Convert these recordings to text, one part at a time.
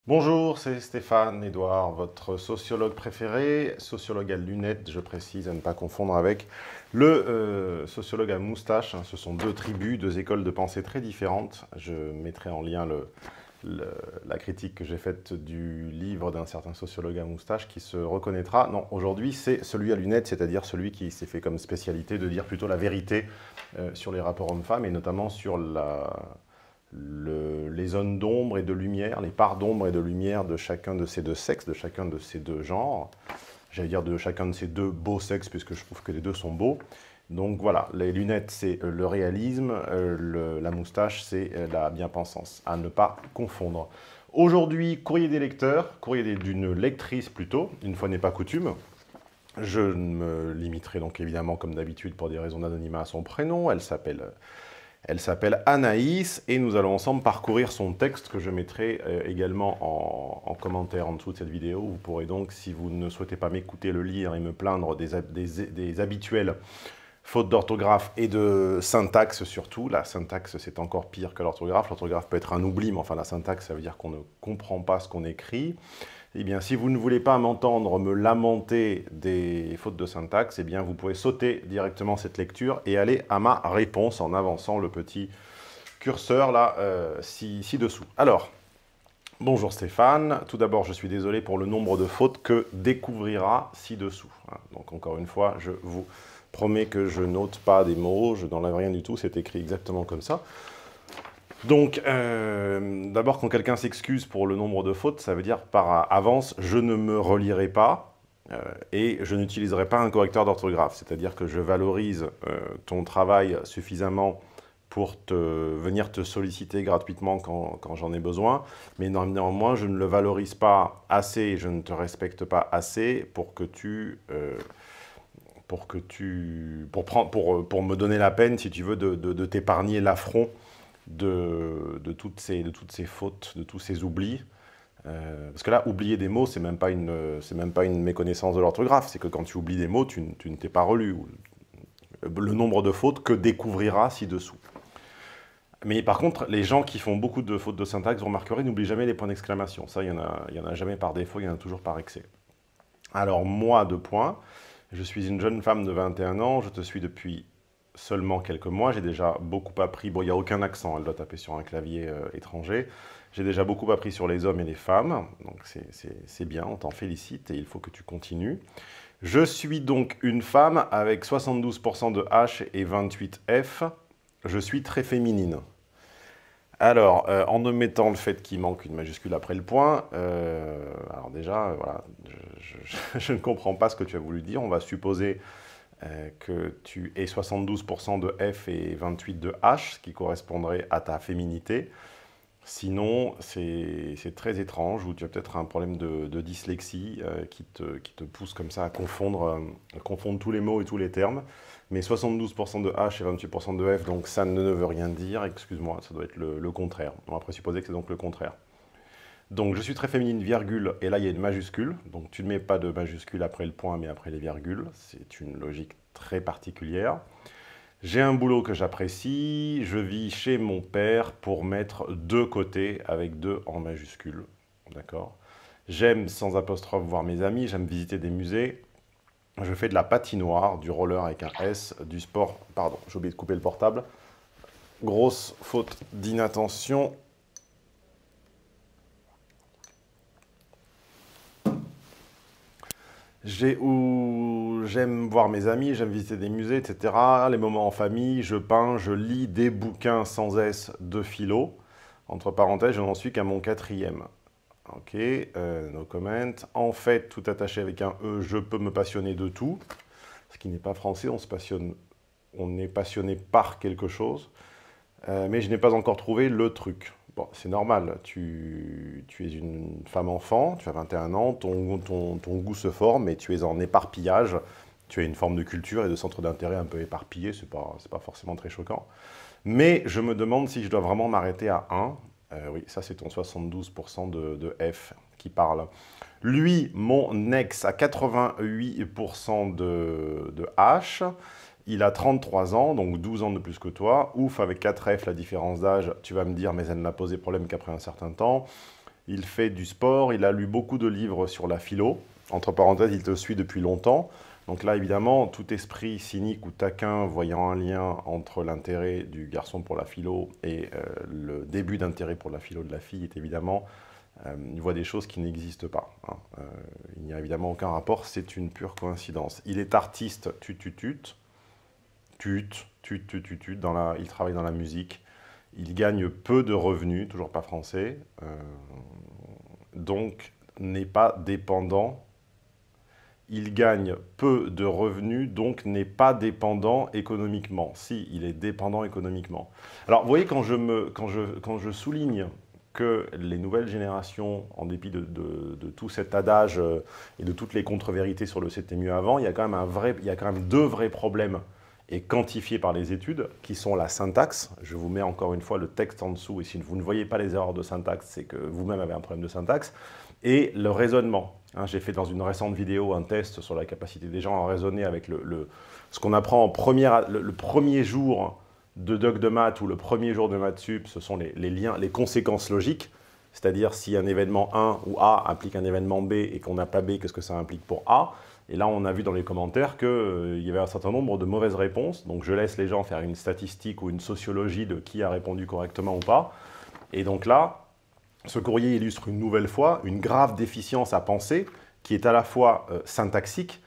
Bonjour, c'est Stéphane Edouard, votre sociologue préféré, sociologue à lunettes, je précise, à ne pas confondre avec le sociologue à moustache. Ce sont deux tribus, deux écoles de pensée très différentes. Je mettrai en lien la critique que j'ai faite du livre d'un certain sociologue à moustache qui se reconnaîtra. Non, aujourd'hui, c'est celui à lunettes, c'est-à-dire celui qui s'est fait comme spécialité de dire plutôt la vérité sur les rapports hommes-femmes et notamment sur les zones d'ombre et de lumière, les parts d'ombre et de lumière de chacun de ces deux sexes, de chacun de ces deux genres. J'allais dire de chacun de ces deux beaux sexes, puisque je trouve que les deux sont beaux. Donc voilà, les lunettes, c'est le réalisme, la moustache, c'est la bien-pensance, à ne pas confondre. Aujourd'hui, courrier des lecteurs, courrier d'une lectrice plutôt, une fois n'est pas coutume. Je me limiterai donc évidemment, comme d'habitude, pour des raisons d'anonymat à son prénom. Elle s'appelle Anaïs et nous allons ensemble parcourir son texte que je mettrai également en commentaire en dessous de cette vidéo. Vous pourrez donc, si vous ne souhaitez pas m'écouter le lire et me plaindre des habituelles fautes d'orthographe et de syntaxe surtout. La syntaxe, c'est encore pire que l'orthographe. L'orthographe peut être un oubli, mais enfin la syntaxe, ça veut dire qu'on ne comprend pas ce qu'on écrit. Eh bien, si vous ne voulez pas m'entendre me lamenter des fautes de syntaxe, eh bien, vous pouvez sauter directement cette lecture et aller à ma réponse en avançant le petit curseur là, ci-dessous. Alors, bonjour Stéphane. Tout d'abord, je suis désolé pour le nombre de fautes que découvrira ci-dessous. Donc, encore une fois, je vous promets que je note pas des mots, je n'enlève rien du tout, c'est écrit exactement comme ça. Donc, d'abord, quand quelqu'un s'excuse pour le nombre de fautes, ça veut dire par avance, je ne me relirai pas et je n'utiliserai pas un correcteur d'orthographe. C'est-à-dire que je valorise ton travail suffisamment pour venir te solliciter gratuitement quand j'en ai besoin, mais néanmoins, je ne le valorise pas assez et je ne te respecte pas assez pour pour me donner la peine, si tu veux, de t'épargner l'affront de toutes ces fautes, de tous ces oublis. Parce que là, oublier des mots, c'est même pas une méconnaissance de l'orthographe, c'est que quand tu oublies des mots, tu ne t'es pas relu. Le nombre de fautes que découvrira ci-dessous. Mais par contre, les gens qui font beaucoup de fautes de syntaxe, vous remarquerez, n'oublient jamais les points d'exclamation. Ça, il y en a jamais par défaut, il y en a toujours par excès. Alors moi, deux points. Je suis une jeune femme de 21 ans, je te suis depuis seulement quelques mois, j'ai déjà beaucoup appris, bon il n'y a aucun accent, elle doit taper sur un clavier étranger, j'ai déjà beaucoup appris sur les hommes et les femmes, donc c'est bien, on t'en félicite et il faut que tu continues. Je suis donc une femme avec 72% de H et 28 F, je suis très féminine. Alors, en omettant le fait qu'il manque une majuscule après le point, alors déjà, voilà, je ne comprends pas ce que tu as voulu dire. On va supposer que tu aies 72% de F et 28 de H, ce qui correspondrait à ta féminité. Sinon, c'est très étrange, ou tu as peut-être un problème de dyslexie qui te pousse comme ça à confondre tous les mots et tous les termes. Mais 72% de H et 28% de F, donc ça ne veut rien dire, excuse-moi, ça doit être le contraire. On va présupposer que c'est donc le contraire. Donc je suis très féminine, virgule, et là il y a une majuscule, donc tu ne mets pas de majuscule après le point, mais après les virgules, c'est une logique très particulière. J'ai un boulot que j'apprécie, je vis chez mon père pour mettre deux côtés avec deux en majuscule, d'accord. J'aime sans apostrophe voir mes amis, j'aime visiter des musées, je fais de la patinoire, du roller avec un S, du sport, pardon, j'ai oublié de couper le portable, grosse faute d'inattention. J'aime voir mes amis, j'aime visiter des musées, etc. Les moments en famille, je peins, je lis des bouquins sans S de philo. Entre parenthèses, je n'en suis qu'à mon quatrième. Ok, no comment. En fait, tout attaché avec un E, je peux me passionner de tout. Ce qui n'est pas français, on est passionné par quelque chose. Mais je n'ai pas encore trouvé le truc. Bon, c'est normal, tu es une femme enfant, tu as 21 ans, ton goût se forme, mais tu es en éparpillage, tu as une forme de culture et de centre d'intérêt un peu éparpillé, c'est pas forcément très choquant. Mais je me demande si je dois vraiment m'arrêter à 1. Oui, ça c'est ton 72% de F qui parle. Lui, mon ex, a 88% de H. Il a 33 ans, donc 12 ans de plus que toi. Ouf, avec 4 F, la différence d'âge, tu vas me dire, mais elle n'a posé problème qu'après un certain temps. il fait du sport, il a lu beaucoup de livres sur la philo. Entre parenthèses, il te suit depuis longtemps. Donc là, évidemment, tout esprit cynique ou taquin voyant un lien entre l'intérêt du garçon pour la philo et le début d'intérêt pour la philo de la fille est évidemment, il voit des choses qui n'existent pas. Hein. Il n'y a évidemment aucun rapport, c'est une pure coïncidence. Il est artiste, il travaille dans la musique. Il gagne peu de revenus, toujours pas français, donc n'est pas dépendant. Il gagne peu de revenus, donc n'est pas dépendant économiquement. Si, il est dépendant économiquement. Alors, vous voyez, quand je souligne que les nouvelles générations, en dépit de tout cet adage et de toutes les contre-vérités sur le c'était mieux avant, il y a quand même deux vrais problèmes et quantifiés par les études, qui sont la syntaxe. Je vous mets encore une fois le texte en dessous, et si vous ne voyez pas les erreurs de syntaxe, c'est que vous-même avez un problème de syntaxe, et le raisonnement. Hein, j'ai fait dans une récente vidéo un test sur la capacité des gens à raisonner avec ce qu'on apprend le premier jour de doc de maths ou le premier jour de maths sup, ce sont les liens, les conséquences logiques, c'est-à-dire si un événement 1 ou A implique un événement B et qu'on n'a pas B, qu'est-ce que ça implique pour A? Et là, on a vu dans les commentaires qu'il y avait un certain nombre de mauvaises réponses. Donc, je laisse les gens faire une statistique ou une sociologie de qui a répondu correctement ou pas. Et donc là, ce courrier illustre une nouvelle fois une grave déficience à penser qui est à la fois syntaxique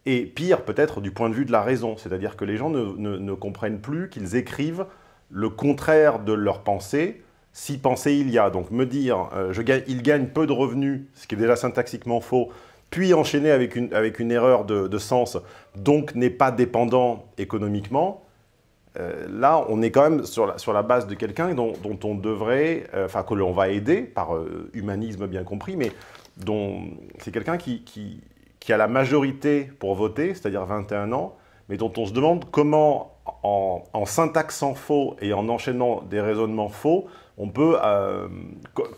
et pire peut-être du point de vue de la raison. C'est-à-dire que les gens ne comprennent plus qu'ils écrivent le contraire de leur pensée, si pensée il y a. Donc me dire il gagne peu de revenus, ce qui est déjà syntaxiquement faux, puis enchaîner avec une erreur de sens, donc n'est pas dépendant économiquement, là, on est quand même sur la base de quelqu'un dont on devrait, enfin, que l'on va aider, par humanisme bien compris, mais dont c'est quelqu'un qui a la majorité pour voter, c'est-à-dire 21 ans, mais dont on se demande comment, en syntaxant faux et en enchaînant des raisonnements faux, on peut...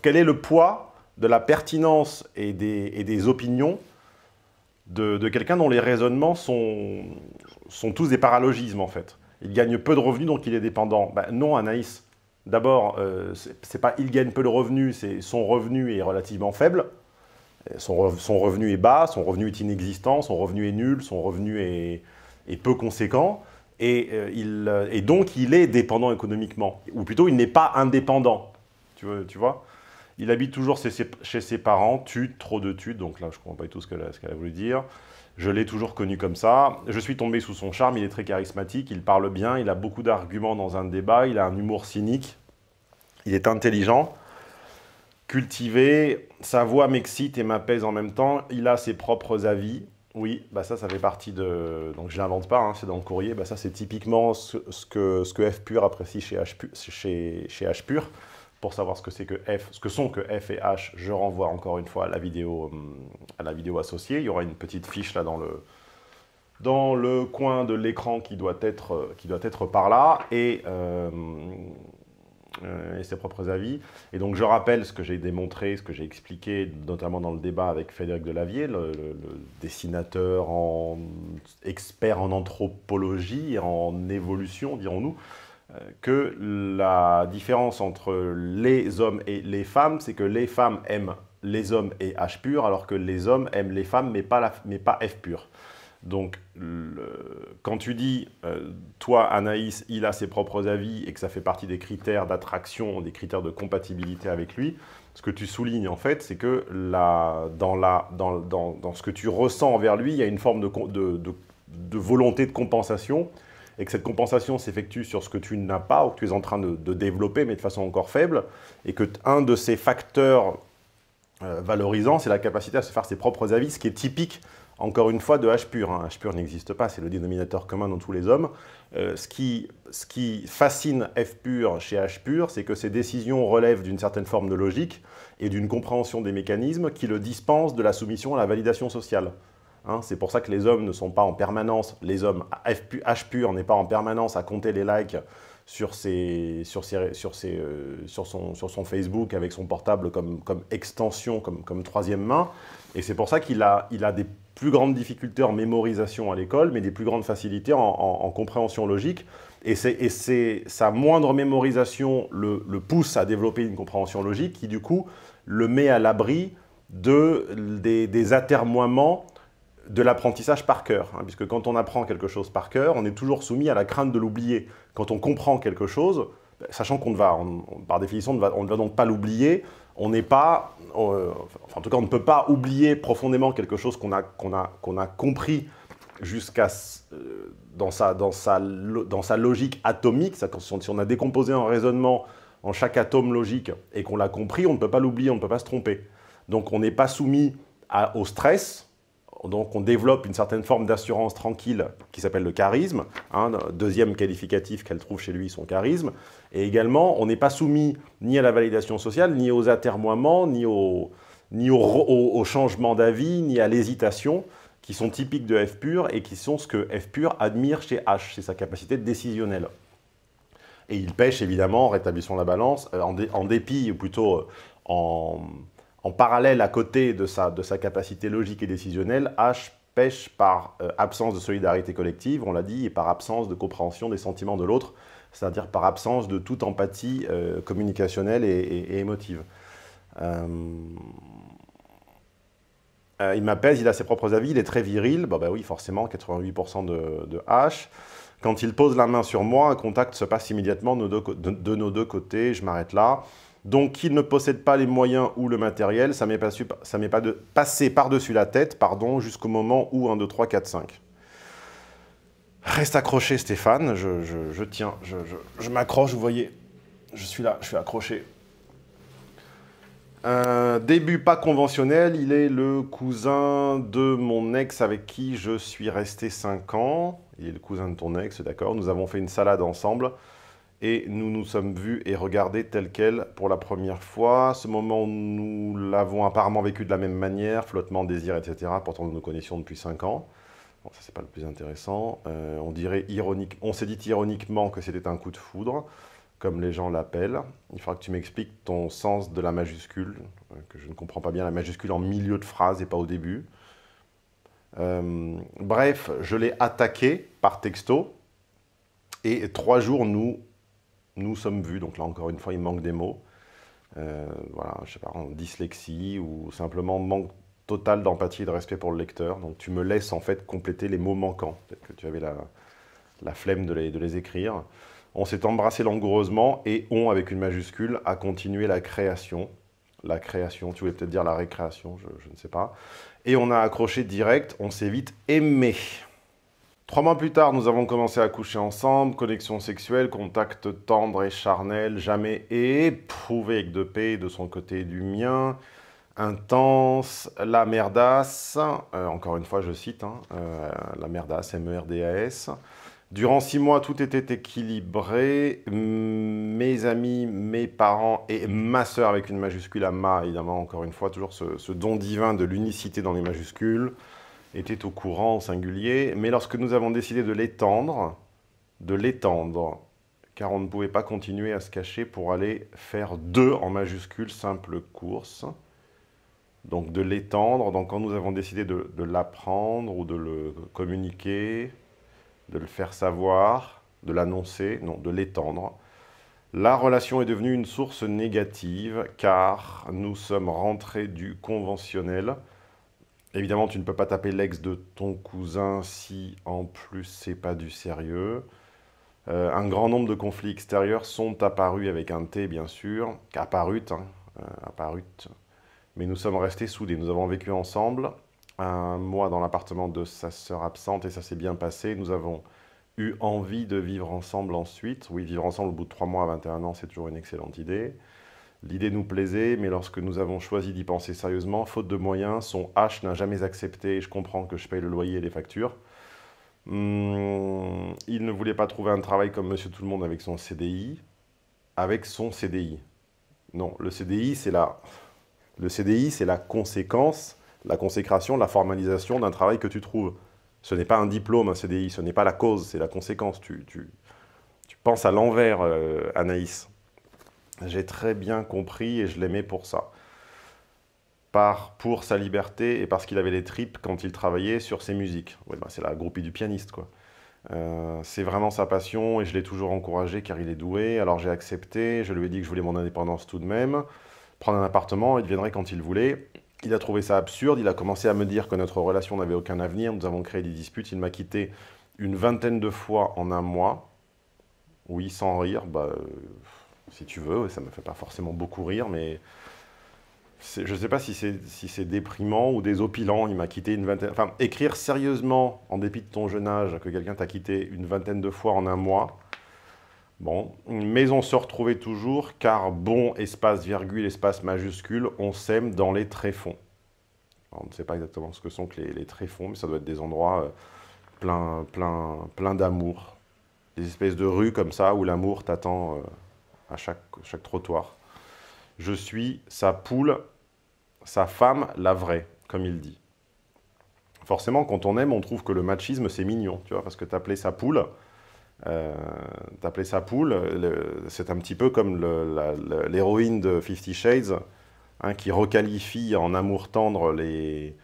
quel est le poids de la pertinence et des opinions de quelqu'un dont les raisonnements sont tous des paralogismes, en fait. Il gagne peu de revenus, donc il est dépendant. Ben, non, Anaïs. D'abord, c'est pas il gagne peu de revenus, c'est son revenu est relativement faible. Son revenu est bas, son revenu est inexistant, son revenu est nul, son revenu est peu conséquent. Et donc, il est dépendant économiquement. Ou plutôt, il n'est pas indépendant. Tu vois? Il habite toujours chez ses parents, trop de tudes, donc là je ne comprends pas du tout ce qu'elle a voulu dire. Je l'ai toujours connu comme ça. Je suis tombé sous son charme, il est très charismatique, il parle bien, il a beaucoup d'arguments dans un débat, il a un humour cynique, il est intelligent, cultivé, sa voix m'excite et m'apaise en même temps, il a ses propres avis. Oui, bah ça fait partie de... Donc je ne l'invente pas, hein, c'est dans le courrier, bah ça c'est typiquement ce que F pur apprécie chez H pur. Pour savoir ce que sont que F et H, je renvoie encore une fois à la vidéo associée. Il y aura une petite fiche là dans le coin de l'écran qui doit être par là, et ses propres avis. Et donc je rappelle ce que j'ai démontré, ce que j'ai expliqué, notamment dans le débat avec Frédéric Delavier, le dessinateur expert en anthropologie et en évolution, dirons-nous, que la différence entre les hommes et les femmes, c'est que les femmes aiment les hommes et H pur, alors que les hommes aiment les femmes, mais pas F pur. Donc, quand tu dis, toi, Anaïs, il a ses propres avis et que ça fait partie des critères d'attraction, des critères de compatibilité avec lui, ce que tu soulignes, en fait, c'est que dans ce que tu ressens envers lui, il y a une forme de volonté de compensation, et que cette compensation s'effectue sur ce que tu n'as pas ou que tu es en train de développer, mais de façon encore faible, et que un de ces facteurs valorisants, c'est la capacité à se faire ses propres avis, ce qui est typique, encore une fois, de H pur. Hein. H pur n'existe pas, c'est le dénominateur commun dans tous les hommes. Ce qui fascine F pur chez H pur, c'est que ses décisions relèvent d'une certaine forme de logique et d'une compréhension des mécanismes qui le dispensent de la soumission à la validation sociale. Hein, c'est pour ça que les hommes ne sont pas en permanence, les hommes H pur n'est pas en permanence à compter les likes sur son Facebook avec son portable comme extension, comme troisième main. Et c'est pour ça qu'il a des plus grandes difficultés en mémorisation à l'école, mais des plus grandes facilités en compréhension logique. Et sa moindre mémorisation le pousse à développer une compréhension logique qui, du coup, le met à l'abri des atermoiements de l'apprentissage par cœur. Hein, puisque quand on apprend quelque chose par cœur, on est toujours soumis à la crainte de l'oublier. Quand on comprend quelque chose, sachant qu'on ne va, par définition, on ne va donc pas l'oublier, on n'est pas, en tout cas, on ne peut pas oublier profondément quelque chose qu'on a compris jusqu'à dans sa logique atomique. Si on a décomposé un raisonnement en chaque atome logique et qu'on l'a compris, on ne peut pas l'oublier, on ne peut pas se tromper. Donc on n'est pas soumis au stress. Donc on développe une certaine forme d'assurance tranquille qui s'appelle le charisme, hein, deuxième qualificatif qu'elle trouve chez lui, son charisme. Et également, on n'est pas soumis ni à la validation sociale, ni aux atermoiements, ni au changement d'avis, ni à l'hésitation, qui sont typiques de F pur et qui sont ce que F pur admire chez H, c'est sa capacité décisionnelle. Et il pêche évidemment, en rétablissant la balance, en dépit, ou plutôt en parallèle à côté de sa capacité logique et décisionnelle, H pêche par absence de solidarité collective, on l'a dit, et par absence de compréhension des sentiments de l'autre, c'est-à-dire par absence de toute empathie communicationnelle et émotive. Il m'apaise, il a ses propres avis, il est très viril, bah oui, forcément, 88% de H. Quand il pose la main sur moi, un contact se passe immédiatement de nos deux côtés, je m'arrête là. Donc, qu'il ne possède pas les moyens ou le matériel, ça m'est passé par-dessus la tête, pardon, jusqu'au moment où 1, 2, 3, 4, 5. Reste accroché, Stéphane, je tiens, je m'accroche, vous voyez, je suis là, je suis accroché. Début pas conventionnel, il est le cousin de mon ex avec qui je suis resté 5 ans. Il est le cousin de ton ex, d'accord. Nous avons fait une salade ensemble et nous nous sommes vus et regardés tel quel pour la première fois. Ce moment, nous l'avons apparemment vécu de la même manière, flottement, désir, etc. Pourtant, nous nous connaissions depuis 5 ans. Bon, ça, c'est pas le plus intéressant. On s'est dit ironiquement que c'était un coup de foudre, comme les gens l'appellent. Il faudra que tu m'expliques ton sens de la majuscule, que je ne comprends pas bien, la majuscule en milieu de phrase et pas au début. Bref, je l'ai attaqué par texto, et 3 jours, nous sommes vus. Donc là, encore une fois, il manque des mots. Voilà, je sais pas, dyslexie, ou simplement manque total d'empathie et de respect pour le lecteur. Donc tu me laisses en fait compléter les mots manquants. Peut-être que tu avais la flemme de les écrire. On s'est embrassé langoureusement et on, avec une majuscule, a continué la création. La création, tu voulais peut-être dire la récréation, je ne sais pas. Et on a accroché direct, on s'est vite aimé. 3 mois plus tard, nous avons commencé à coucher ensemble, connexion sexuelle, contact tendre et charnel, jamais éprouvé avec 2 P, de son côté et du mien. Intense, la merdasse, encore une fois je cite, hein, la merdasse, M-E-R-D-A-S. Durant 6 mois, tout était équilibré. Mes amis, mes parents et ma sœur, avec une majuscule à ma, évidemment, encore une fois, toujours ce don divin de l'unicité dans les majuscules, étaient au courant au singulier. Mais lorsque nous avons décidé de l'étendre, car on ne pouvait pas continuer à se cacher pour aller faire 2 en majuscule, simple course. Donc de l'étendre, donc quand nous avons décidé de l'apprendre ou de le communiquer, de le faire savoir, de l'annoncer, non, de l'étendre. La relation est devenue une source négative car nous sommes rentrés du conventionnel. Évidemment, tu ne peux pas taper l'ex de ton cousin si en plus c'est pas du sérieux. Un grand nombre de conflits extérieurs sont apparus avec un T bien sûr, apparut, mais nous sommes restés soudés. Nous avons vécu ensemble 1 mois dans l'appartement de sa sœur absente et ça s'est bien passé. Nous avons eu envie de vivre ensemble ensuite. Oui, vivre ensemble au bout de 3 mois à 21 ans, c'est toujours une excellente idée. L'idée nous plaisait, mais lorsque nous avons choisi d'y penser sérieusement, faute de moyens, son H n'a jamais accepté, et je comprends que je paye le loyer et les factures. Il ne voulait pas trouver un travail comme Monsieur Tout-le-Monde avec son CDI. Avec son CDI. Non, le CDI, c'est la conséquence, la consécration, la formalisation d'un travail que tu trouves. Ce n'est pas un diplôme, un CDI, ce n'est pas la cause, c'est la conséquence. Tu penses à l'envers, Anaïs. J'ai très bien compris et je l'aimais pour ça. Pour sa liberté et parce qu'il avait les tripes quand il travaillait sur ses musiques. Ouais, ben, c'est la groupie du pianiste, quoi. C'est vraiment sa passion et je l'ai toujours encouragé car il est doué. Alors j'ai accepté, je lui ai dit que je voulais mon indépendance tout de même. prendre un appartement, il viendrait quand il voulait. Il a trouvé ça absurde, il a commencé à me dire que notre relation n'avait aucun avenir, nous avons créé des disputes, il m'a quitté une vingtaine de fois en un mois. Oui, sans rire, bah, si tu veux, ça ne me fait pas forcément beaucoup rire, mais je ne sais pas si c'est déprimant ou désopilant. Il m'a quitté une vingtaine... Enfin, écrire sérieusement, en dépit de ton jeune âge, que quelqu'un t'a quitté une vingtaine de fois en un mois, bon. Mais on se retrouvait toujours, car bon, espace, virgule, espace majuscule, on s'aime dans les tréfonds. Alors, on ne sait pas exactement ce que sont que les tréfonds, mais ça doit être des endroits plein d'amour. Des espèces de rues comme ça, où l'amour t'attend à chaque trottoir. Je suis sa poule, sa femme, la vraie, comme il dit. Forcément, quand on aime, on trouve que le machisme, c'est mignon, tu vois, parce que t'appeler sa poule, c'est un petit peu comme l'héroïne de Fifty Shades, hein, qui requalifie en amour tendre les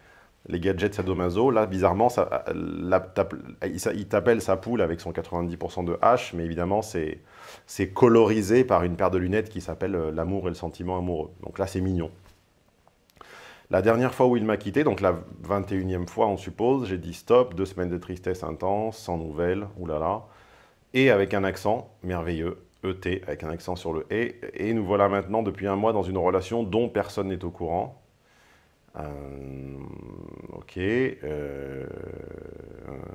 gadgets sadomaso. Là, bizarrement, il t'appelle sa poule avec son 90% de H, mais évidemment, c'est colorisé par une paire de lunettes qui s'appelle l'amour et le sentiment amoureux. Donc là, c'est mignon. La dernière fois où il m'a quitté, donc la 21e fois, on suppose, j'ai dit stop, 2 semaines de tristesse intense, sans nouvelles, oulala, et avec un accent merveilleux, ET, avec un accent sur le et nous voilà maintenant depuis un mois dans une relation dont personne n'est au courant. Ok,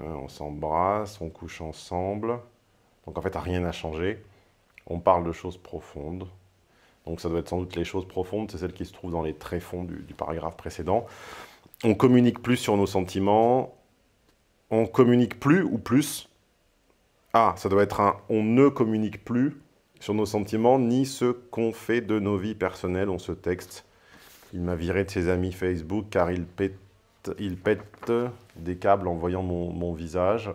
on s'embrasse, on couche ensemble, donc en fait rien n'a changé, on parle de choses profondes. Donc ça doit être sans doute les choses profondes, c'est celles qui se trouvent dans les tréfonds du paragraphe précédent. On communique plus sur nos sentiments. On communique plus ou plus. Ah, ça doit être un on ne communique plus sur nos sentiments, ni ce qu'on fait de nos vies personnelles. On se texte. Il m'a viré de ses amis Facebook car il pète des câbles en voyant mon visage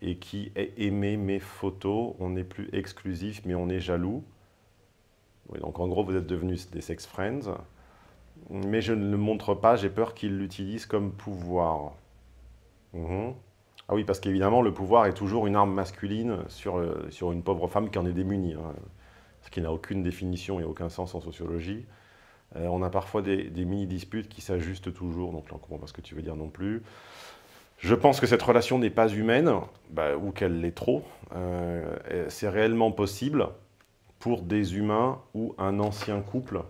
et qui aimait mes photos. On n'est plus exclusif, mais on est jaloux. Oui, donc en gros, vous êtes devenus des sex friends, mais je ne le montre pas, j'ai peur qu'il l'utilise comme pouvoir. Ah oui, parce qu'évidemment, le pouvoir est toujours une arme masculine sur une pauvre femme qui en est démunie, hein, ce qui n'a aucune définition et aucun sens en sociologie. On a parfois des mini-disputes qui s'ajustent toujours, donc là on ne comprend pas ce que tu veux dire non plus. Je pense que cette relation n'est pas humaine, ou qu'elle l'est trop. C'est réellement possible pour des humains ou un ancien couple,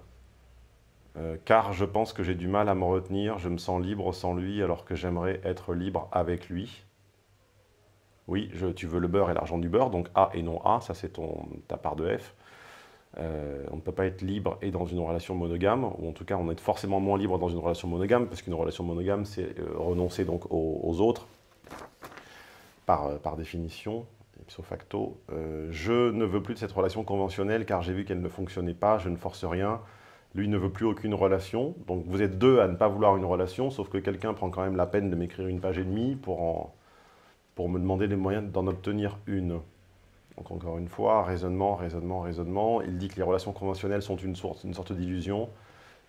car je pense que j'ai du mal à me retenir, je me sens libre sans lui alors que j'aimerais être libre avec lui. Oui, tu veux le beurre et l'argent du beurre, donc A et non A, ça c'est ta part de F. On ne peut pas être libre et dans une relation monogame, ou en tout cas on est forcément moins libre dans une relation monogame, parce qu'une relation monogame c'est renoncer donc aux autres, par définition. Ipso facto, je ne veux plus de cette relation conventionnelle car j'ai vu qu'elle ne fonctionnait pas, je ne force rien. Lui ne veut plus aucune relation. Donc vous êtes deux à ne pas vouloir une relation, sauf que quelqu'un prend quand même la peine de m'écrire une page et demie pour me demander les moyens d'en obtenir une. Donc encore une fois, raisonnement, raisonnement, raisonnement. Il dit que les relations conventionnelles sont une sorte d'illusion.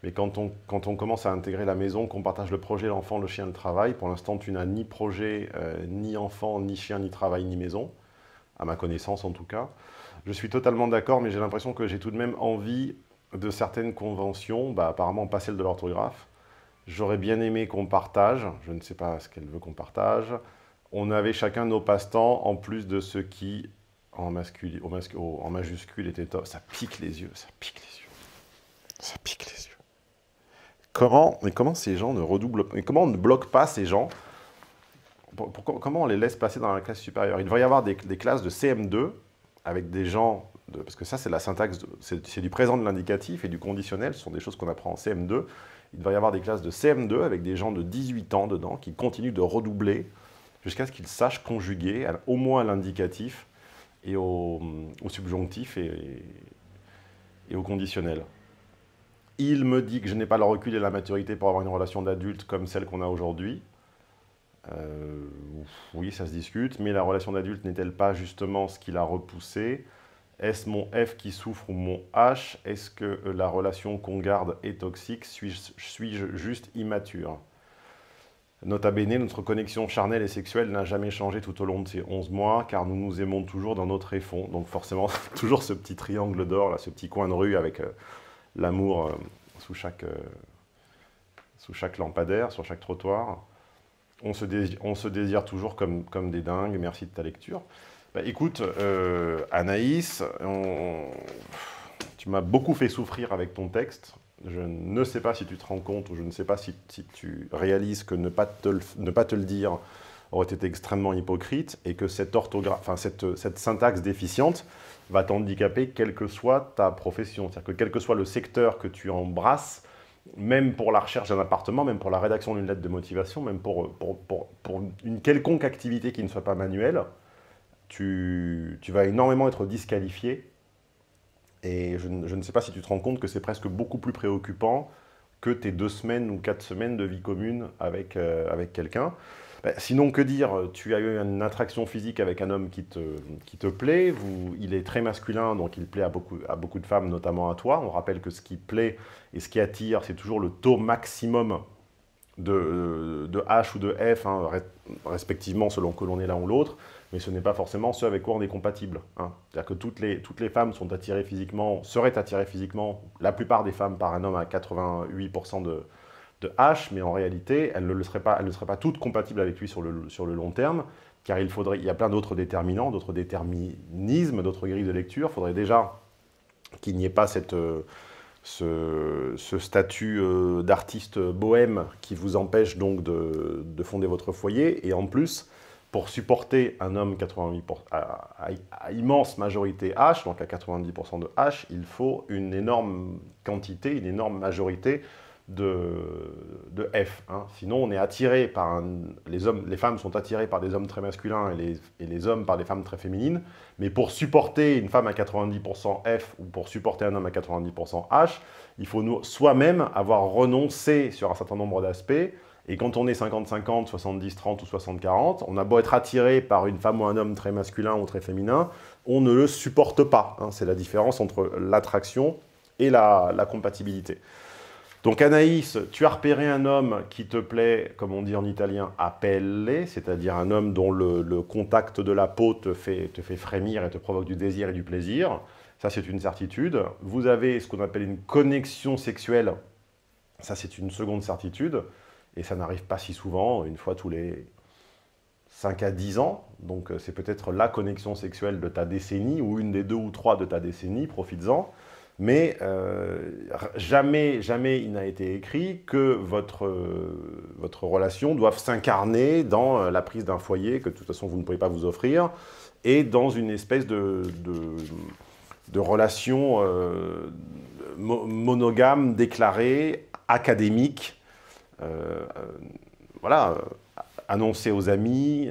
Mais quand on commence à intégrer la maison, qu'on partage le projet, l'enfant, le chien, le travail, pour l'instant tu n'as ni projet, ni enfant, ni chien, ni travail, ni maison. À ma connaissance en tout cas. Je suis totalement d'accord, mais j'ai l'impression que j'ai tout de même envie de certaines conventions, apparemment pas celle de l'orthographe. J'aurais bien aimé qu'on partage, je ne sais pas ce qu'elle veut qu'on partage. On avait chacun nos passe-temps, en plus de ce qui, en majuscule, était top. Ça pique les yeux, ça pique les yeux. Ça pique les yeux. Comment ces gens ne redoublent, comment on ne bloque pas ces gens? Comment on les laisse passer dans la classe supérieure? Il devrait y avoir des classes de CM2 avec des gens, parce que ça c'est la syntaxe, c'est du présent de l'indicatif et du conditionnel, ce sont des choses qu'on apprend en CM2. Il devrait y avoir des classes de CM2 avec des gens de 18 ans dedans qui continuent de redoubler jusqu'à ce qu'ils sachent conjuguer au moins à l'indicatif et au subjonctif et au conditionnel. Il me dit que je n'ai pas le recul et la maturité pour avoir une relation d'adulte comme celle qu'on a aujourd'hui. Oui, ça se discute, mais la relation d'adulte n'est-elle pas justement ce qui l'a repoussé? Est-ce mon F qui souffre ou mon H? Est-ce que la relation qu'on garde est toxique? Suis-je juste immature? Nota bene, notre connexion charnelle et sexuelle n'a jamais changé tout au long de ces 11 mois, car nous nous aimons toujours dans nos tréfonds. Donc forcément, toujours ce petit triangle d'or, là, ce petit coin de rue avec l'amour sous chaque lampadaire, sur chaque trottoir. On se désire toujours comme des dingues. Merci de ta lecture. Bah, écoute, Anaïs, tu m'as beaucoup fait souffrir avec ton texte. Je ne sais pas si tu te rends compte ou je ne sais pas si tu réalises que ne pas te le dire aurait été extrêmement hypocrite et que cette syntaxe déficiente va t'handicaper quelle que soit ta profession. C'est-à-dire que quel que soit le secteur que tu embrasses, même pour la recherche d'un appartement, même pour la rédaction d'une lettre de motivation, même pour une quelconque activité qui ne soit pas manuelle, tu vas énormément être disqualifié. Et je ne sais pas si tu te rends compte que c'est presque beaucoup plus préoccupant que tes 2 semaines ou 4 semaines de vie commune avec quelqu'un. Sinon, que dire? Tu as eu une attraction physique avec un homme qui te plaît. Il est très masculin, donc il plaît à beaucoup de femmes, notamment à toi. On rappelle que ce qui plaît et ce qui attire, c'est toujours le taux maximum de H ou de F, hein, respectivement selon que l'on est l'un ou l'autre, mais ce n'est pas forcément ce avec quoi on est compatible. Hein. C'est-à-dire que toutes les femmes seraient attirées physiquement, la plupart des femmes, par un homme à 88% de H, mais en réalité, elles ne seraient pas toutes compatibles avec lui sur le long terme, car il y a plein d'autres déterminants, d'autres déterminismes, d'autres grilles de lecture. Il faudrait déjà qu'il n'y ait pas ce statut d'artiste bohème qui vous empêche donc de fonder votre foyer. Et en plus, pour supporter un homme 88% à immense majorité H, donc à 90% de H, il faut une énorme quantité, une énorme majorité de F. Hein. Sinon, on est attiré par les femmes sont attirées par des hommes très masculins et les hommes par des femmes très féminines. Mais pour supporter une femme à 90% F ou pour supporter un homme à 90% H, il faut soi-même avoir renoncé sur un certain nombre d'aspects. Et quand on est 50-50, 70-30 ou 60-40, on a beau être attiré par une femme ou un homme très masculin ou très féminin, on ne le supporte pas. Hein. C'est la différence entre l'attraction et la compatibilité. Donc Anaïs, tu as repéré un homme qui te plaît, comme on dit en italien, a pelle, c'est-à-dire un homme dont le contact de la peau te fait frémir et te provoque du désir et du plaisir. Ça, c'est une certitude. Vous avez ce qu'on appelle une connexion sexuelle. Ça, c'est une seconde certitude. Et ça n'arrive pas si souvent, une fois tous les 5 à 10 ans. Donc c'est peut-être la connexion sexuelle de ta décennie, ou une des 2 ou 3 de ta décennie, profites-en. Mais jamais il n'a été écrit que votre relation doive s'incarner dans la prise d'un foyer que de toute façon vous ne pouvez pas vous offrir, et dans une espèce de relation monogame, déclarée, académique, voilà, annoncée aux amis,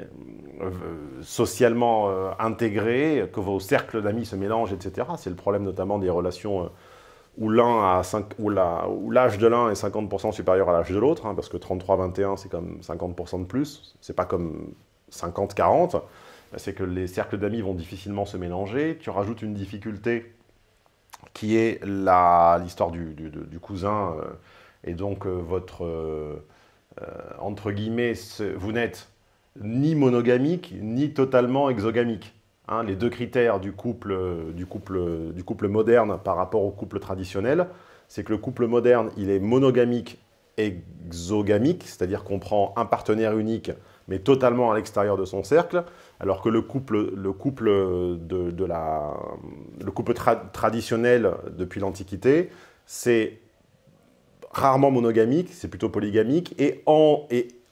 socialement intégrés, que vos cercles d'amis se mélangent, etc. C'est le problème notamment des relations où l'âge de l'un est 50% supérieur à l'âge de l'autre, hein, parce que 33-21, c'est comme 50% de plus, c'est pas comme 50-40, c'est que les cercles d'amis vont difficilement se mélanger. Tu rajoutes une difficulté qui est l'histoire du cousin, et donc entre guillemets, vous n'êtes ni monogamique, ni totalement exogamique. Hein, les 2 critères du couple moderne par rapport au couple traditionnel, c'est que le couple moderne, il est monogamique, exogamique, c'est-à-dire qu'on prend un partenaire unique, mais totalement à l'extérieur de son cercle, alors que le couple traditionnel depuis l'Antiquité, c'est rarement monogamique, c'est plutôt polygamique, et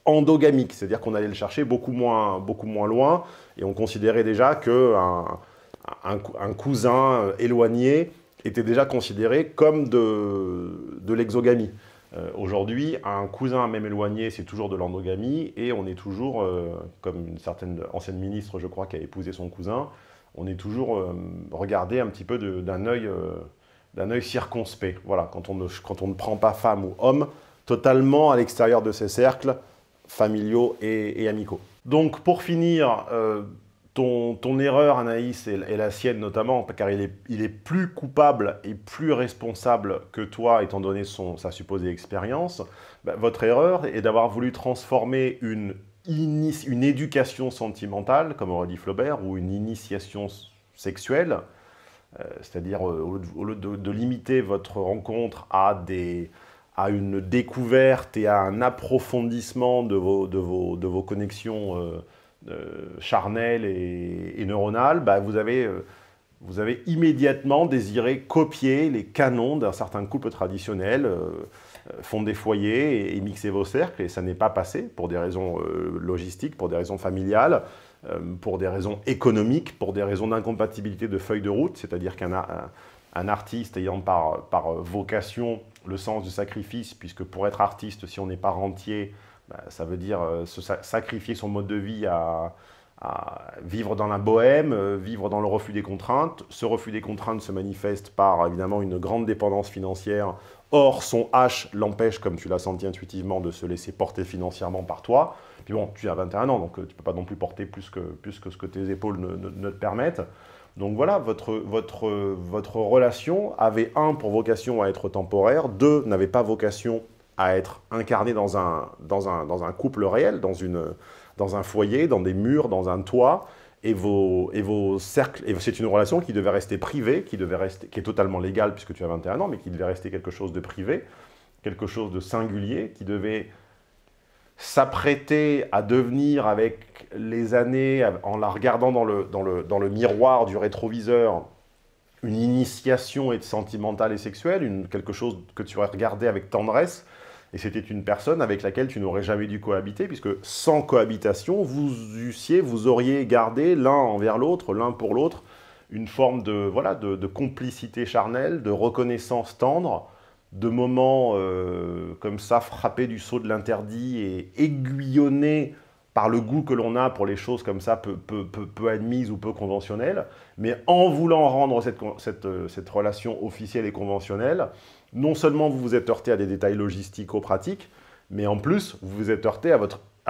endogamique, c'est-à-dire qu'on allait le chercher beaucoup moins loin, et on considérait déjà qu'un cousin éloigné était déjà considéré comme de l'exogamie. Aujourd'hui, un cousin même éloigné, c'est toujours de l'endogamie, et on est toujours, comme une certaine ancienne ministre, je crois, qui a épousé son cousin, on est toujours regardé un petit peu d'un œil circonspect. Voilà, quand on ne prend pas femme ou homme, totalement à l'extérieur de ces cercles familiaux et amicaux. Donc, pour finir, ton erreur, Anaïs, et la sienne notamment, car il est plus coupable et plus responsable que toi, étant donné sa supposée expérience, votre erreur est d'avoir voulu transformer une éducation sentimentale, comme aurait dit Flaubert, ou une initiation sexuelle, C'est-à-dire, au lieu de limiter votre rencontre à une découverte et à un approfondissement de vos connexions charnelles et neuronales, bah, vous avez immédiatement désiré copier les canons d'un certain couple traditionnel, fonder des foyers et mixer vos cercles, et ça n'est pas passé pour des raisons logistiques, pour des raisons familiales, pour des raisons économiques, pour des raisons d'incompatibilité de feuille de route, c'est-à-dire qu'un artiste ayant par vocation le sens du sacrifice, puisque pour être artiste, si on n'est pas rentier, bah, ça veut dire sacrifier son mode de vie à vivre dans la bohème, vivre dans le refus des contraintes. Ce refus des contraintes se manifeste par évidemment une grande dépendance financière. Or, son H l'empêche, comme tu l'as senti intuitivement, de se laisser porter financièrement par toi. Puis bon, tu as 21 ans, donc tu ne peux pas non plus porter plus que ce que tes épaules ne te permettent. Donc voilà, votre relation avait, un, pour vocation à être temporaire, deux, n'avait pas vocation à être incarnée dans un couple réel, dans un foyer, dans des murs, dans un toit, et vos cercles, et c'est une relation qui devait rester privée, qui est totalement légale puisque tu as 21 ans, mais qui devait rester quelque chose de privé, quelque chose de singulier, qui devait s'apprêter à devenir avec les années, en la regardant dans le miroir du rétroviseur, une initiation sentimentale et sexuelle, quelque chose que tu aurais regardé avec tendresse, et c'était une personne avec laquelle tu n'aurais jamais dû cohabiter, puisque sans cohabitation, vous auriez gardé l'un envers l'autre, l'un pour l'autre, une forme de complicité charnelle, de reconnaissance tendre, de moments comme ça, frappés du sceau de l'interdit et aiguillonnés par le goût que l'on a pour les choses comme ça, peu admises ou peu conventionnelles, mais en voulant rendre cette relation officielle et conventionnelle, non seulement vous vous êtes heurté à des détails logistico-pratiques, mais en plus, vous vous êtes heurté à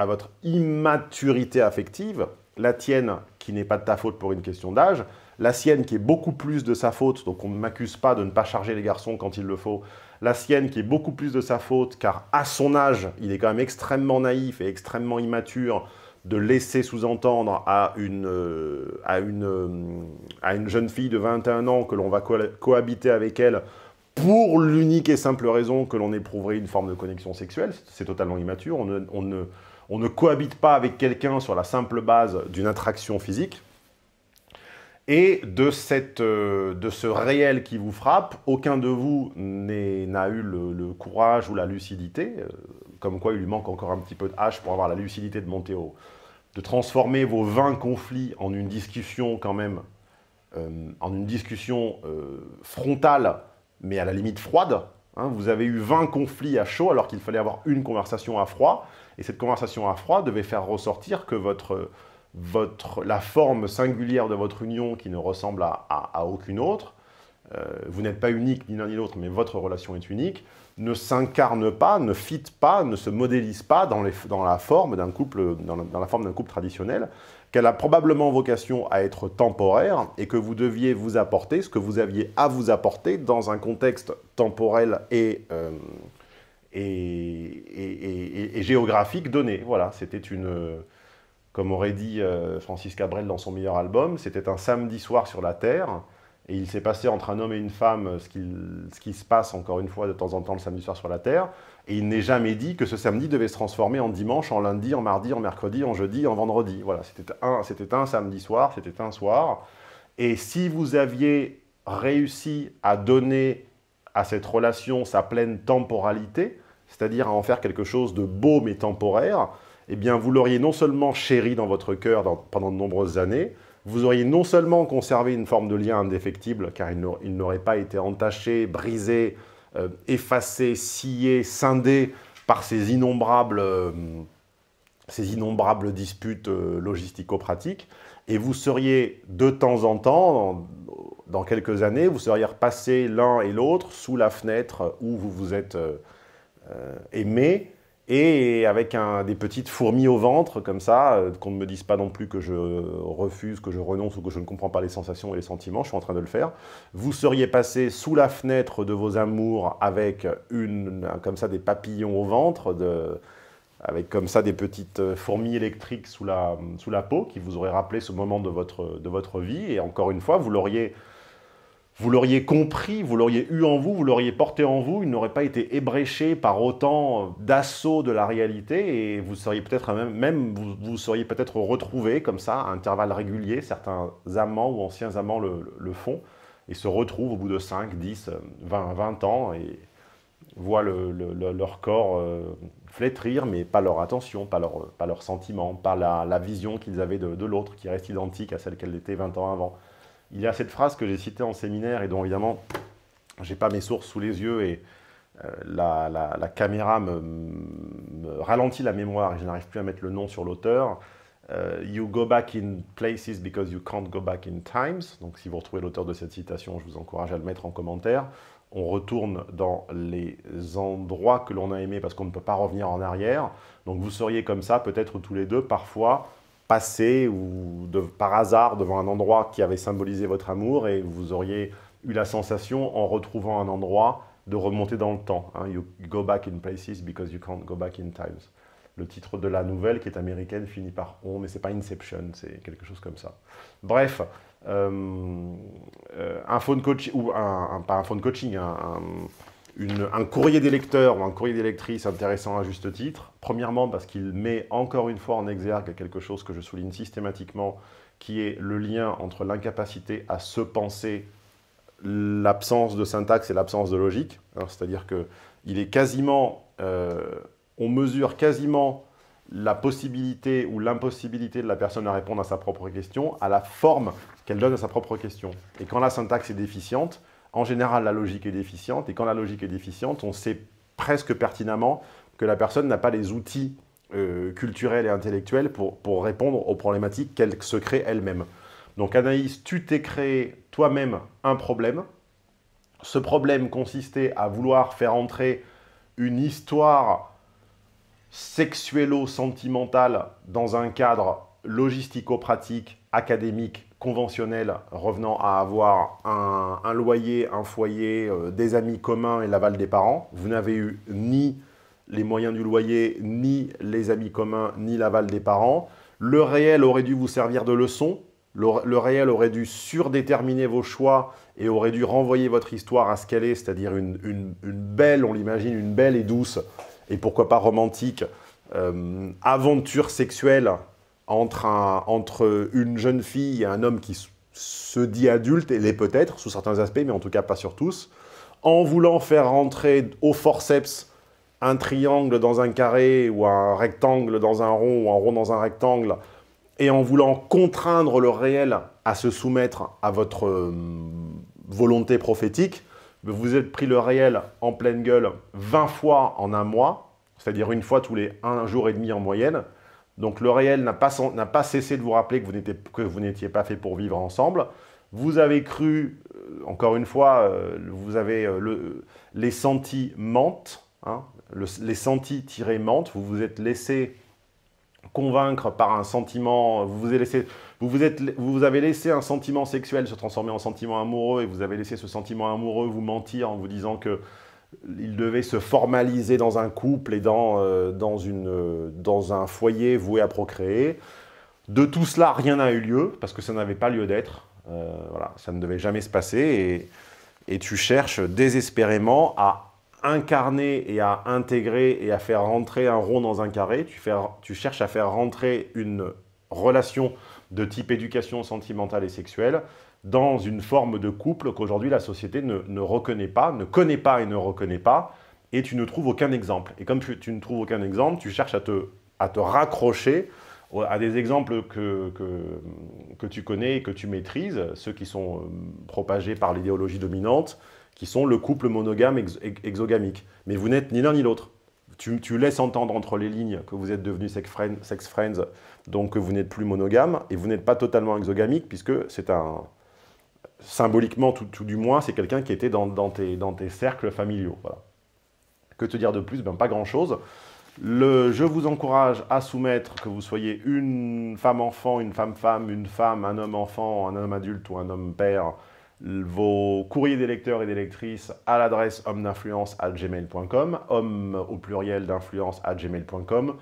votre immaturité affective, la tienne qui n'est pas de ta faute pour une question d'âge, la sienne qui est beaucoup plus de sa faute, donc on ne m'accuse pas de ne pas charger les garçons quand il le faut, la sienne qui est beaucoup plus de sa faute, car à son âge, il est quand même extrêmement naïf et extrêmement immature de laisser sous-entendre à une jeune fille de 21 ans que l'on va cohabiter avec elle pour l'unique et simple raison que l'on éprouverait une forme de connexion sexuelle. C'est totalement immature. On ne cohabite pas avec quelqu'un sur la simple base d'une attraction physique. Et de ce réel qui vous frappe, aucun de vous n'a eu le courage ou la lucidité, comme quoi il lui manque encore un petit peu de hache pour avoir la lucidité de transformer vos 20 conflits en une discussion quand même, en une discussion frontale, mais à la limite froide. Hein. Vous avez eu 20 conflits à chaud alors qu'il fallait avoir une conversation à froid, et cette conversation à froid devait faire ressortir que la forme singulière de votre union qui ne ressemble à aucune autre, vous n'êtes pas unique ni l'un ni l'autre, mais votre relation est unique, ne s'incarne pas, ne fit pas, ne se modélise pas dans la forme d'un couple, dans la forme d'un couple traditionnel, qu'elle a probablement vocation à être temporaire et que vous deviez vous apporter ce que vous aviez à vous apporter dans un contexte temporel et géographique donné. Voilà, c'était comme aurait dit Francis Cabrel dans son meilleur album, c'était un samedi soir sur la Terre, et il s'est passé entre un homme et une femme ce qui se passe encore une fois de temps en temps le samedi soir sur la Terre, et il n'est jamais dit que ce samedi devait se transformer en dimanche, en lundi, en mardi, en mercredi, en jeudi, en vendredi. Voilà, c'était un samedi soir, c'était un soir, et si vous aviez réussi à donner à cette relation sa pleine temporalité, c'est-à-dire à en faire quelque chose de beau mais temporaire, eh bien, vous l'auriez non seulement chéri dans votre cœur pendant de nombreuses années, vous auriez non seulement conservé une forme de lien indéfectible, car il n'aurait pas été entaché, brisé, effacé, scié, scindé par ces innombrables disputes logistico-pratiques, et vous seriez de temps en temps, dans quelques années, vous seriez repassés l'un et l'autre sous la fenêtre où vous vous êtes aimés, et avec des petites fourmis au ventre, comme ça, qu'on ne me dise pas non plus que je refuse, que je renonce ou que je ne comprends pas les sensations et les sentiments, je suis en train de le faire. Vous seriez passé sous la fenêtre de vos amours avec comme ça des papillons au ventre, avec comme ça des petites fourmis électriques sous la peau qui vous auraient rappelé ce moment de votre vie. Et encore une fois, vous l'auriez vous l'auriez compris, vous l'auriez eu en vous, vous l'auriez porté en vous, il n'aurait pas été ébréché par autant d'assauts de la réalité et vous seriez peut-être vous seriez peut-être retrouvé comme ça, à intervalles réguliers. Certains amants ou anciens amants le font et se retrouvent au bout de 5, 10, 20 ans et voient leur corps flétrir, mais pas leur attention, pas leurs sentiments, pas la vision qu'ils avaient de l'autre qui reste identique à celle qu'elle était 20 ans avant. Il y a cette phrase que j'ai citée en séminaire et dont évidemment je n'ai pas mes sources sous les yeux et la caméra me ralentit la mémoire et je n'arrive plus à mettre le nom sur l'auteur. You go back in places because you can't go back in times. Donc si vous retrouvez l'auteur de cette citation, je vous encourage à le mettre en commentaire. On retourne dans les endroits que l'on a aimés parce qu'on ne peut pas revenir en arrière. Donc vous seriez comme ça, peut-être tous les deux, parfois, passé ou par hasard devant un endroit qui avait symbolisé votre amour et vous auriez eu la sensation, en retrouvant un endroit, de remonter dans le temps. Hein. You go back in places because you can't go back in times. Le titre de la nouvelle, qui est américaine, finit par « on », mais ce n'est pas Inception, c'est quelque chose comme ça. Bref, un phone coaching, ou pas un phone coaching, un courrier des lecteurs ou un courrier des lectrices intéressant à juste titre. Premièrement, parce qu'il met encore une fois en exergue quelque chose que je souligne systématiquement, qui est le lien entre l'incapacité à se penser, l'absence de syntaxe et l'absence de logique. C'est-à-dire qu'il est quasiment... on mesure quasiment la possibilité ou l'impossibilité de la personne à répondre à sa propre question à la forme qu'elle donne à sa propre question. Et quand la syntaxe est déficiente, en général, la logique est déficiente. Et quand la logique est déficiente, on sait presque pertinemment que la personne n'a pas les outils culturels et intellectuels pour répondre aux problématiques qu'elle se crée elle-même. Donc Anaïs, tu t'es créé toi-même un problème. Ce problème consistait à vouloir faire entrer une histoire sexuello-sentimentale dans un cadre logistico-pratique, académique, conventionnel, revenant à avoir un loyer, un foyer, des amis communs et l'aval des parents. Vous n'avez eu ni les moyens du loyer, ni les amis communs, ni l'aval des parents. Le réel aurait dû vous servir de leçon. Le réel aurait dû surdéterminer vos choix et aurait dû renvoyer votre histoire à ce qu'elle est, c'est-à-dire une belle, on l'imagine, une belle et douce, et pourquoi pas romantique, aventure sexuelle entre une jeune fille et un homme qui se dit adulte, et l'est peut-être, sous certains aspects, mais en tout cas pas sur tous, en voulant faire rentrer au forceps un triangle dans un carré, ou un rectangle dans un rond, ou un rond dans un rectangle, et en voulant contraindre le réel à se soumettre à votre volonté prophétique, vous êtes pris le réel en pleine gueule 20 fois en un mois, c'est-à-dire une fois tous les 1 jour et demi en moyenne. Donc le réel n'a pas cessé de vous rappeler que vous n'étiez pas fait pour vivre ensemble. Vous avez cru, encore une fois, vous avez les sentis mentent, hein, les sentis tirés mentent, vous vous êtes laissé convaincre par un sentiment, vous avez laissé un sentiment sexuel se transformer en sentiment amoureux et vous avez laissé ce sentiment amoureux vous mentir en vous disant qu'il devait se formaliser dans un couple et dans un foyer voué à procréer. De tout cela, rien n'a eu lieu parce que ça n'avait pas lieu d'être. Voilà, ça ne devait jamais se passer et tu cherches désespérément à incarner et à intégrer et à faire rentrer un rond dans un carré. Tu cherches à faire rentrer une relation de type éducation sentimentale et sexuelle dans une forme de couple qu'aujourd'hui la société ne reconnaît pas, ne connaît pas et ne reconnaît pas, et tu ne trouves aucun exemple. Et comme tu ne trouves aucun exemple, tu cherches à te raccrocher à des exemples que tu connais et que tu maîtrises, ceux qui sont propagés par l'idéologie dominante, qui sont le couple monogame exogamique. Mais vous n'êtes ni l'un ni l'autre. Tu laisses entendre entre les lignes que vous êtes devenus sex friends, donc que vous n'êtes plus monogame, et vous n'êtes pas totalement exogamique, puisque c'est symboliquement, tout du moins, c'est quelqu'un qui était dans tes cercles familiaux. Voilà. Que te dire de plus? Ben, pas grand-chose. Je vous encourage à soumettre, que vous soyez une femme-enfant, une femme-femme, une femme, un homme-enfant, un homme adulte ou un homme-père, vos courriers des lecteurs et des lectrices à l'adresse homme-d'influence@gmail.com, homme au pluriel d'influence@gmail.com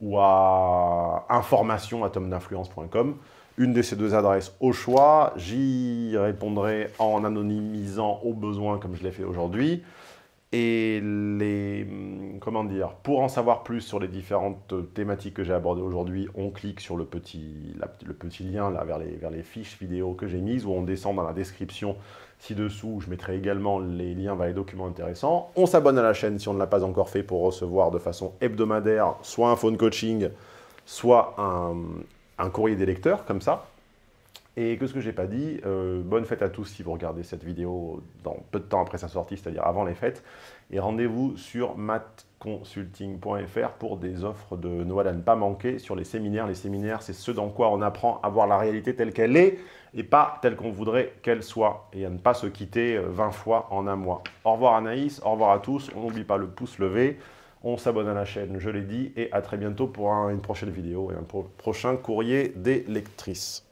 ou à information@homme-d'influence.com. une de ces deux adresses au choix. J'y répondrai en anonymisant au besoin comme je l'ai fait aujourd'hui. Et comment dire, pour en savoir plus sur les différentes thématiques que j'ai abordées aujourd'hui, on clique sur le petit lien là, vers les fiches vidéo que j'ai mises, ou on descend dans la description ci-dessous, où je mettrai également les liens vers les documents intéressants. On s'abonne à la chaîne si on ne l'a pas encore fait pour recevoir de façon hebdomadaire soit un phone coaching, soit un courrier des lecteurs, comme ça. Et que ce que j'ai pas dit, bonne fête à tous si vous regardez cette vidéo dans peu de temps après sa sortie, c'est-à-dire avant les fêtes. Et rendez-vous sur mathconsulting.fr pour des offres de Noël à ne pas manquer sur les séminaires. Les séminaires, c'est ce dans quoi on apprend à voir la réalité telle qu'elle est et pas telle qu'on voudrait qu'elle soit. Et à ne pas se quitter 20 fois en un mois. Au revoir Anaïs, au revoir à tous. On n'oublie pas le pouce levé. On s'abonne à la chaîne, je l'ai dit. Et à très bientôt pour une prochaine vidéo et un prochain courrier des lectrices.